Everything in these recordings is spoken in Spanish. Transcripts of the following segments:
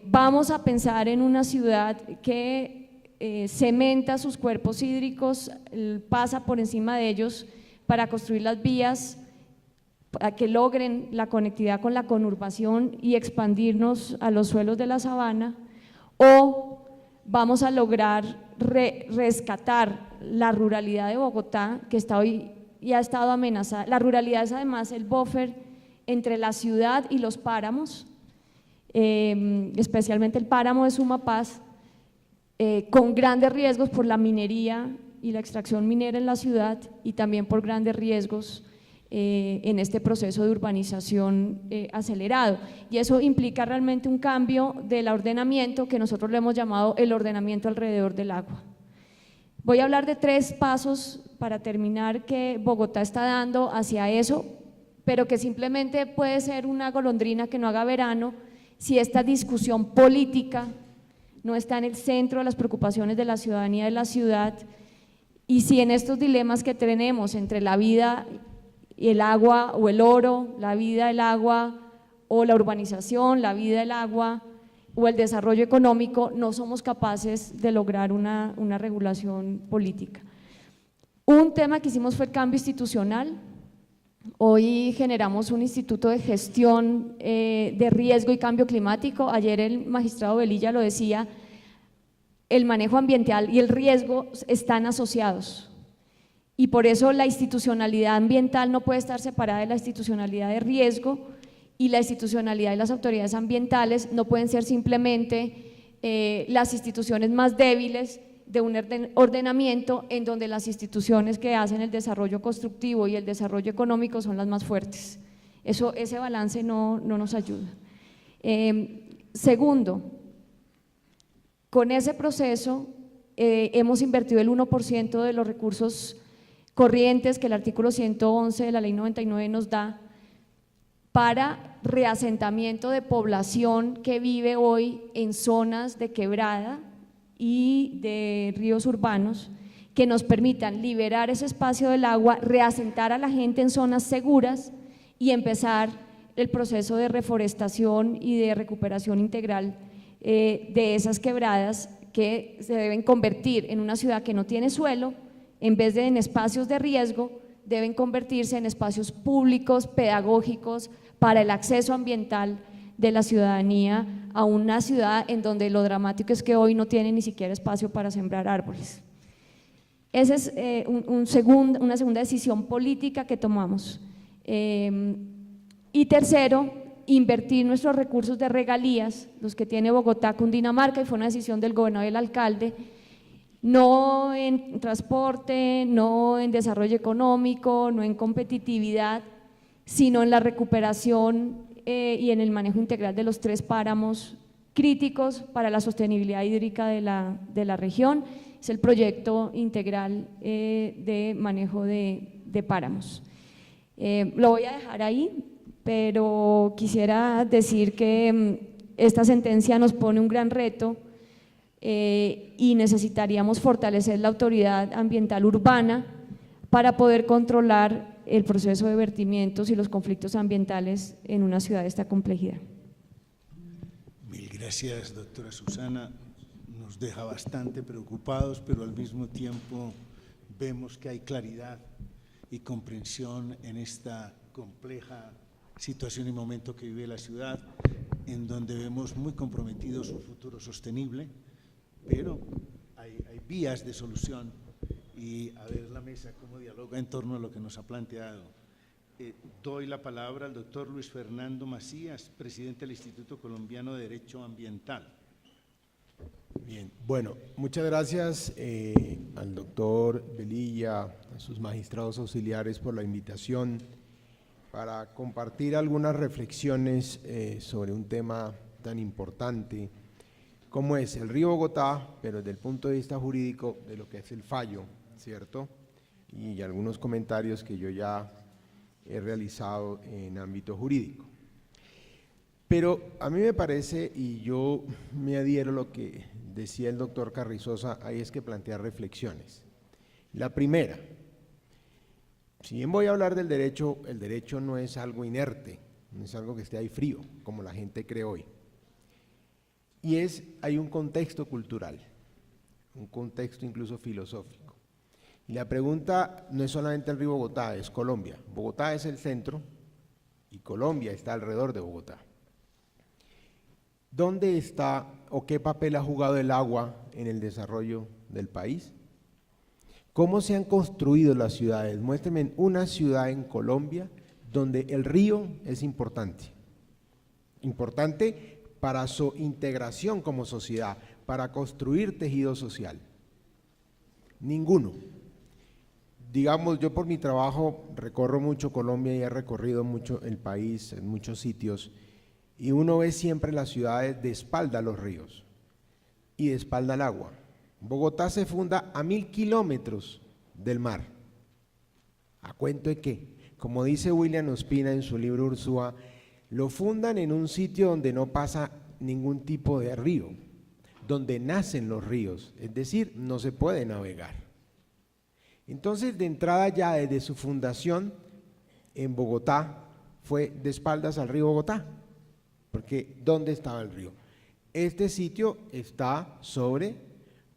Vamos a pensar en una ciudad que cementa sus cuerpos hídricos, pasa por encima de ellos para construir las vías para que logren la conectividad con la conurbación y expandirnos a los suelos de la sabana, o vamos a lograr rescatar la ruralidad de Bogotá, que está hoy y ha estado amenazada. La ruralidad es además el buffer entre la ciudad y los páramos, especialmente el páramo de Sumapaz, con grandes riesgos por la minería y la extracción minera en la ciudad, y también por grandes riesgos en este proceso de urbanización acelerado, y eso implica realmente un cambio del ordenamiento que nosotros le hemos llamado el ordenamiento alrededor del agua. Voy a hablar de 3 pasos para terminar que Bogotá está dando hacia eso, pero que simplemente puede ser una golondrina que no haga verano si esta discusión política no está en el centro de las preocupaciones de la ciudadanía de la ciudad, y si en estos dilemas que tenemos entre la vida y el agua o el oro, la vida, el agua o la urbanización, la vida, el agua o el desarrollo económico, no somos capaces de lograr una regulación política. Un tema que hicimos fue el cambio institucional. Hoy generamos un instituto de gestión de riesgo y cambio climático. Ayer el magistrado Velilla lo decía, el manejo ambiental y el riesgo están asociados, y por eso la institucionalidad ambiental no puede estar separada de la institucionalidad de riesgo, y la institucionalidad y las autoridades ambientales no pueden ser simplemente las instituciones más débiles de un ordenamiento en donde las instituciones que hacen el desarrollo constructivo y el desarrollo económico son las más fuertes. Ese balance no nos ayuda. Segundo, con ese proceso hemos invertido el 1% de los recursos corrientes que el artículo 111 de la ley 99 nos da para reasentamiento de población que vive hoy en zonas de quebrada y de ríos urbanos, que nos permitan liberar ese espacio del agua, reasentar a la gente en zonas seguras y empezar el proceso de reforestación y de recuperación integral de esas quebradas, que se deben convertir en una ciudad que no tiene suelo. En vez de en espacios de riesgo, deben convertirse en espacios públicos, pedagógicos, para el acceso ambiental de la ciudadanía a una ciudad en donde lo dramático es que hoy no tiene ni siquiera espacio para sembrar árboles. Esa es una segunda decisión política que tomamos. Y tercero, invertir nuestros recursos de regalías, los que tiene Bogotá, Cundinamarca, y fue una decisión del gobernador y el alcalde, no en transporte, no en desarrollo económico, no en competitividad, sino en la recuperación y en el manejo integral de los 3 páramos críticos para la sostenibilidad hídrica de la región. Es el proyecto integral de manejo de páramos. Lo voy a dejar ahí, pero quisiera decir que esta sentencia nos pone un gran reto y necesitaríamos fortalecer la autoridad ambiental urbana para poder controlar el proceso de vertimientos y los conflictos ambientales en una ciudad de esta complejidad. Mil gracias, doctora Susana. Nos deja bastante preocupados, pero al mismo tiempo vemos que hay claridad y comprensión en esta compleja situación y momento que vive la ciudad, en donde vemos muy comprometido su futuro sostenible, pero hay vías de solución, y a ver la mesa cómo dialoga en torno a lo que nos ha planteado. Doy la palabra al doctor Luis Fernando Macías, presidente del Instituto Colombiano de Derecho Ambiental. Bien, bueno, muchas gracias al doctor Velilla, a sus magistrados auxiliares por la invitación para compartir algunas reflexiones sobre un tema tan importante como es el río Bogotá, pero desde el punto de vista jurídico de lo que es el fallo, ¿cierto? Y algunos comentarios que yo ya he realizado en ámbito jurídico. Pero a mí me parece, y yo me adhiero a lo que decía el doctor Carrizosa, ahí es que plantear reflexiones. La primera, si bien voy a hablar del derecho, el derecho no es algo inerte, no es algo que esté ahí frío, como la gente cree hoy. y hay un contexto cultural, un contexto incluso filosófico. Y la pregunta no es solamente el río Bogotá, es Colombia. Bogotá es el centro y Colombia está alrededor de Bogotá. ¿Dónde está o qué papel ha jugado el agua en el desarrollo del país? ¿Cómo se han construido las ciudades? Muéstrenme una ciudad en Colombia donde el río es importante para su integración como sociedad, para construir tejido social. Ninguno. Digamos, yo por mi trabajo recorro mucho Colombia y he recorrido mucho el país en muchos sitios, y uno ve siempre las ciudades de espalda a los ríos y de espalda al agua. Bogotá se funda a 1000 kilómetros del mar. ¿A cuento de qué? Como dice William Ospina en su libro Ursúa, lo fundan en un sitio donde no pasa ningún tipo de río, donde nacen los ríos, es decir, no se puede navegar. Entonces, de entrada ya desde su fundación en Bogotá, fue de espaldas al río Bogotá, porque ¿dónde estaba el río? Este sitio está sobre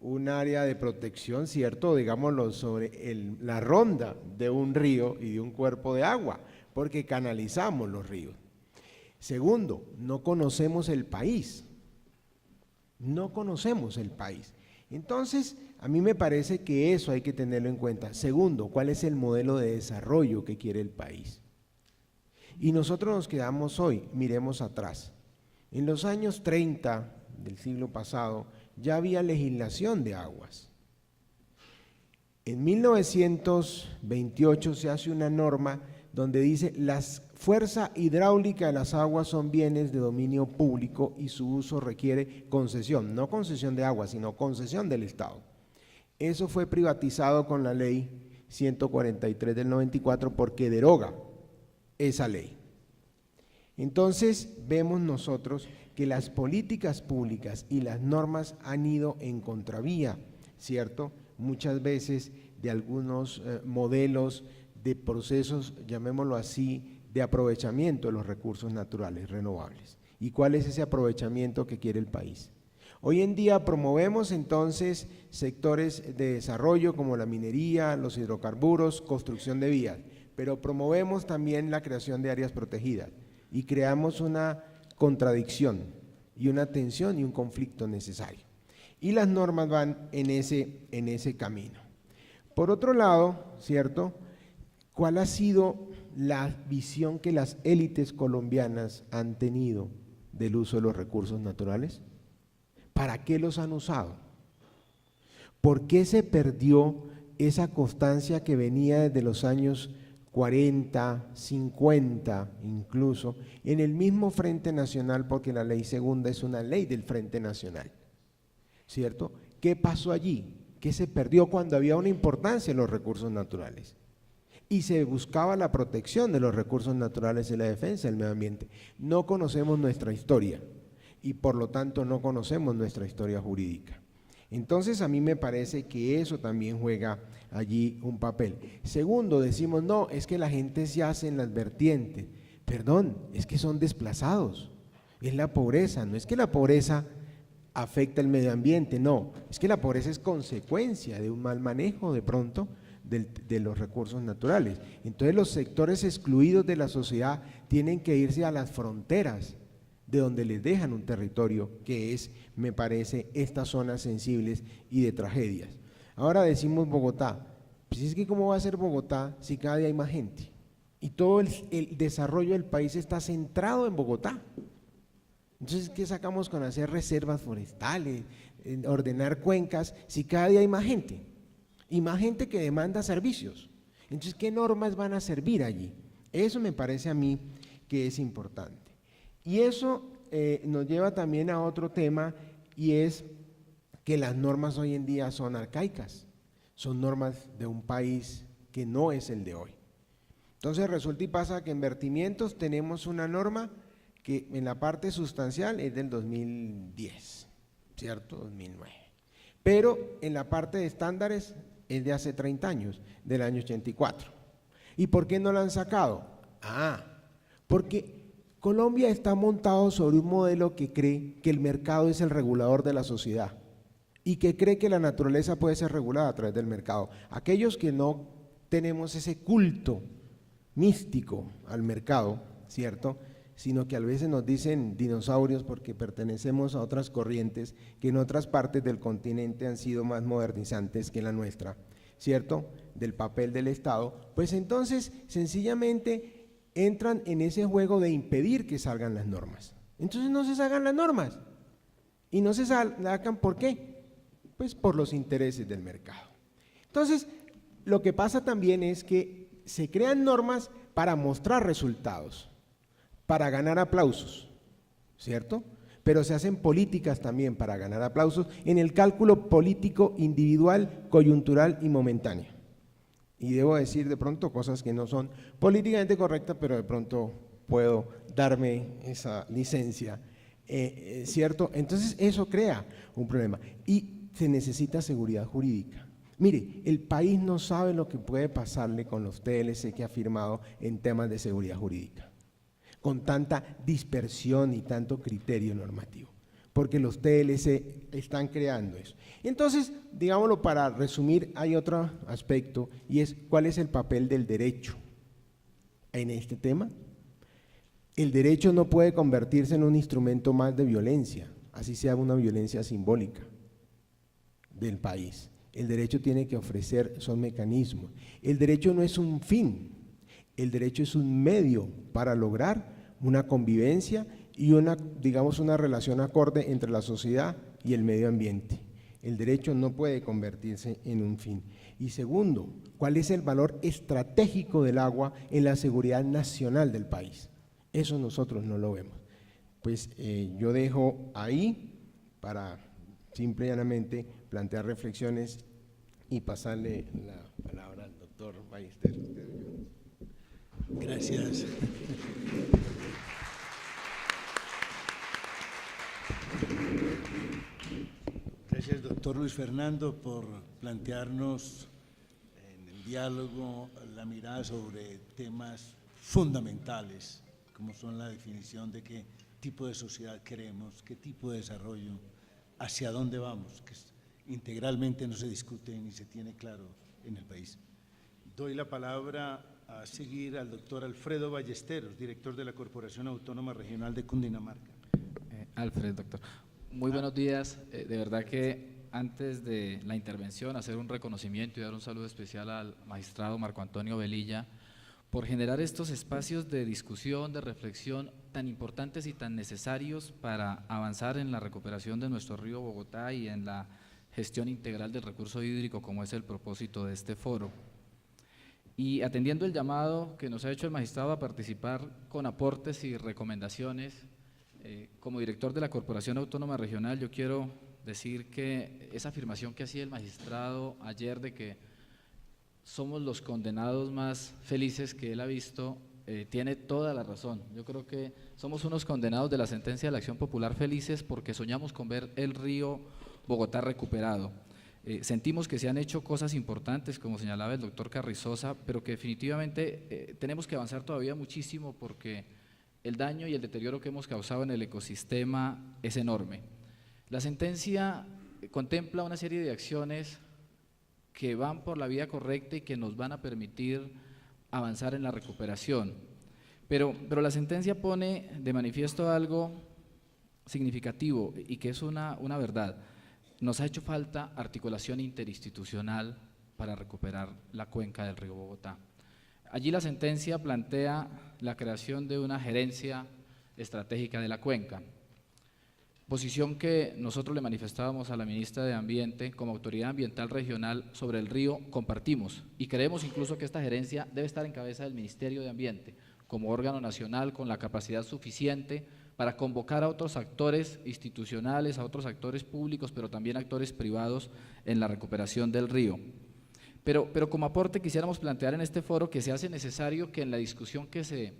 un área de protección, ¿cierto? Digámoslo, sobre la ronda de un río y de un cuerpo de agua, porque canalizamos los ríos. Segundo, no conocemos el país. No conocemos el país. Entonces, a mí me parece que eso hay que tenerlo en cuenta. Segundo, ¿cuál es el modelo de desarrollo que quiere el país? Y nosotros nos quedamos hoy, miremos atrás. En los años 30 del siglo pasado ya había legislación de aguas. En 1928 se hace una norma donde dice: la fuerza hidráulica de las aguas son bienes de dominio público y su uso requiere concesión, no concesión de agua, sino concesión del Estado. Eso fue privatizado con la ley 143 del 94 porque deroga esa ley. Entonces vemos nosotros que las políticas públicas y las normas han ido en contravía, ¿cierto? Muchas veces de algunos modelos de procesos, llamémoslo así, de aprovechamiento de los recursos naturales renovables. ¿Y cuál es ese aprovechamiento que quiere el país? Hoy en día promovemos entonces sectores de desarrollo como la minería, los hidrocarburos, construcción de vías, pero promovemos también la creación de áreas protegidas y creamos una contradicción y una tensión y un conflicto necesario. Y las normas van en ese camino. Por otro lado, ¿cierto?, ¿cuál ha sido la visión que las élites colombianas han tenido del uso de los recursos naturales? ¿Para qué los han usado? ¿Por qué se perdió esa constancia que venía desde los años 40, 50 incluso, en el mismo Frente Nacional, porque la ley segunda es una ley del Frente Nacional, ¿cierto? ¿Qué pasó allí? ¿Qué se perdió cuando había una importancia en los recursos naturales? Y se buscaba la protección de los recursos naturales y la defensa del medio ambiente. No conocemos nuestra historia y por lo tanto no conocemos nuestra historia jurídica. Entonces a mí me parece que eso también juega allí un papel. Segundo, decimos, no, es que la gente se hace en las vertientes. Perdón, es que son desplazados, es la pobreza, no es que la pobreza afecta el medio ambiente, no, es que la pobreza es consecuencia de un mal manejo de pronto de los recursos naturales. Entonces los sectores excluidos de la sociedad tienen que irse a las fronteras de donde les dejan un territorio que es, me parece, estas zonas sensibles y de tragedias. Ahora decimos Bogotá, pues es que ¿cómo va a ser Bogotá si cada día hay más gente? Y todo el desarrollo del país está centrado en Bogotá. Entonces, ¿qué sacamos con hacer reservas forestales, ordenar cuencas, si cada día hay más gente? Y más gente que demanda servicios. Entonces, ¿qué normas van a servir allí? Eso me parece a mí que es importante. Y eso nos lleva también a otro tema, y es que las normas hoy en día son arcaicas, son normas de un país que no es el de hoy. Entonces resulta y pasa que en vertimientos tenemos una norma que en la parte sustancial es del 2010, ¿cierto? 2009. Pero en la parte de estándares es de hace 30 años, del año 84. ¿Y por qué no la han sacado? Porque Colombia está montado sobre un modelo que cree que el mercado es el regulador de la sociedad y que cree que la naturaleza puede ser regulada a través del mercado. Aquellos que no tenemos ese culto místico al mercado, ¿cierto?, sino que a veces nos dicen dinosaurios porque pertenecemos a otras corrientes que en otras partes del continente han sido más modernizantes que la nuestra, ¿cierto?, del papel del Estado, pues entonces sencillamente entran en ese juego de impedir que salgan las normas. Entonces no se salgan las normas, y no se sacan, ¿por qué? Pues por los intereses del mercado. Entonces, lo que pasa también es que se crean normas para mostrar resultados, para ganar aplausos, ¿cierto? Pero se hacen políticas también para ganar aplausos en el cálculo político individual, coyuntural y momentáneo. Y debo decir de pronto cosas que no son políticamente correctas, pero de pronto puedo darme esa licencia, ¿cierto? Entonces eso crea un problema y se necesita seguridad jurídica. Mire, el país no sabe lo que puede pasarle con los TLC que ha firmado en temas de seguridad jurídica, con tanta dispersión y tanto criterio normativo, porque los TLC están creando eso. Entonces, digámoslo, para resumir, hay otro aspecto y es ¿cuál es el papel del derecho en este tema? El derecho no puede convertirse en un instrumento más de violencia, así sea una violencia simbólica del país. El derecho tiene que ofrecer, son mecanismos. El derecho no es un fin, el derecho es un medio para lograr una convivencia y una relación acorde entre la sociedad y el medio ambiente. El derecho no puede convertirse en un fin. Y segundo, ¿cuál es el valor estratégico del agua en la seguridad nacional del país? Eso nosotros no lo vemos. Pues yo dejo ahí para simple y llanamente plantear reflexiones y pasarle la palabra al doctor Ballester. Gracias. Gracias, doctor Luis Fernando, por plantearnos en el diálogo la mirada sobre temas fundamentales, como son la definición de qué tipo de sociedad queremos, qué tipo de desarrollo, hacia dónde vamos, que integralmente no se discute ni se tiene claro en el país. Doy la palabra a seguir al doctor Alfredo Ballesteros, director de la Corporación Autónoma Regional de Cundinamarca. Alfred, doctor. Muy buenos días. De verdad que antes de la intervención, hacer un reconocimiento y dar un saludo especial al magistrado Marco Antonio Velilla por generar estos espacios de discusión, de reflexión tan importantes y tan necesarios para avanzar en la recuperación de nuestro río Bogotá y en la gestión integral del recurso hídrico, como es el propósito de este foro. Y atendiendo el llamado que nos ha hecho el magistrado a participar con aportes y recomendaciones, como director de la Corporación Autónoma Regional, yo quiero decir que esa afirmación que hacía el magistrado ayer de que somos los condenados más felices que él ha visto, tiene toda la razón. Yo creo que somos unos condenados de la sentencia de la Acción Popular felices porque soñamos con ver el río Bogotá recuperado. Sentimos que se han hecho cosas importantes, como señalaba el doctor Carrizosa, pero que definitivamente tenemos que avanzar todavía muchísimo porque el daño y el deterioro que hemos causado en el ecosistema es enorme. La sentencia contempla una serie de acciones que van por la vía correcta y que nos van a permitir avanzar en la recuperación. Pero la sentencia pone de manifiesto algo significativo y que es una verdad. Nos ha hecho falta articulación interinstitucional para recuperar la cuenca del río Bogotá. Allí la sentencia plantea la creación de una gerencia estratégica de la cuenca, posición que nosotros le manifestábamos a la ministra de Ambiente como autoridad ambiental regional sobre el río, compartimos y creemos incluso que esta gerencia debe estar en cabeza del Ministerio de Ambiente como órgano nacional con la capacidad suficiente para convocar a otros actores institucionales, a otros actores públicos, pero también actores privados en la recuperación del río. Pero como aporte quisiéramos plantear en este foro que se hace necesario que en la discusión que se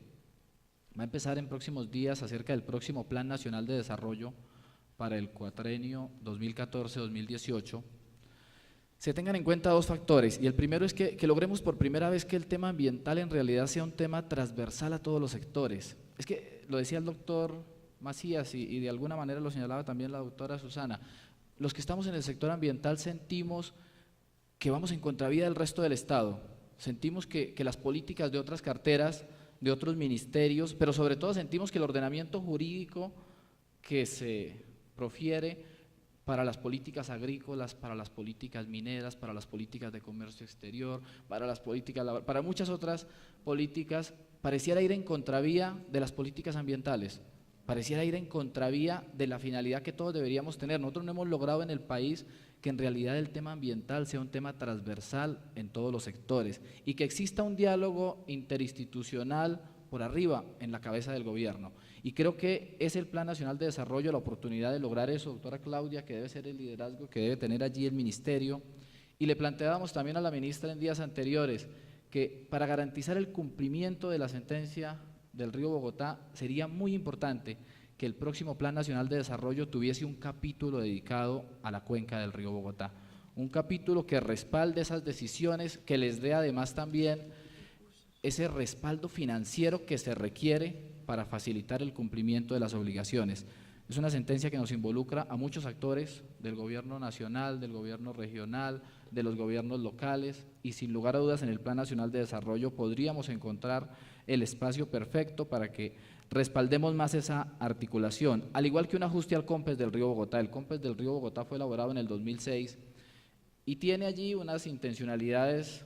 va a empezar en próximos días acerca del próximo Plan Nacional de Desarrollo para el cuatrenio 2014-2018, se tengan en cuenta dos factores, y el primero es que logremos por primera vez que el tema ambiental en realidad sea un tema transversal a todos los sectores. es que lo decía el doctor Macías y de alguna manera lo señalaba también la doctora Susana, los que estamos en el sector ambiental sentimos que vamos en contravía del resto del Estado, sentimos que las políticas de otras carteras, de otros ministerios, pero sobre todo sentimos que el ordenamiento jurídico que se profiere para las políticas agrícolas, para las políticas mineras, para las políticas de comercio exterior, para las políticas laborales, para muchas otras políticas, pareciera ir en contravía de las políticas ambientales, pareciera ir en contravía de la finalidad que todos deberíamos tener. Nosotros no hemos logrado en el país que en realidad el tema ambiental sea un tema transversal en todos los sectores y que exista un diálogo interinstitucional por arriba en la cabeza del gobierno. Y creo que es el Plan Nacional de Desarrollo la oportunidad de lograr eso, doctora Claudia, que debe ser el liderazgo que debe tener allí el ministerio. Y le planteábamos también a la ministra en días anteriores que para garantizar el cumplimiento de la sentencia del Río Bogotá sería muy importante que el próximo Plan Nacional de Desarrollo tuviese un capítulo dedicado a la cuenca del Río Bogotá, un capítulo que respalde esas decisiones, que les dé además también ese respaldo financiero que se requiere para facilitar el cumplimiento de las obligaciones. Es una sentencia que nos involucra a muchos actores del gobierno nacional, del gobierno regional, de los gobiernos locales y sin lugar a dudas en el Plan Nacional de Desarrollo podríamos encontrar el espacio perfecto para que respaldemos más esa articulación, al igual que un ajuste al COMPES del Río Bogotá. El COMPES del Río Bogotá fue elaborado en el 2006 y tiene allí unas intencionalidades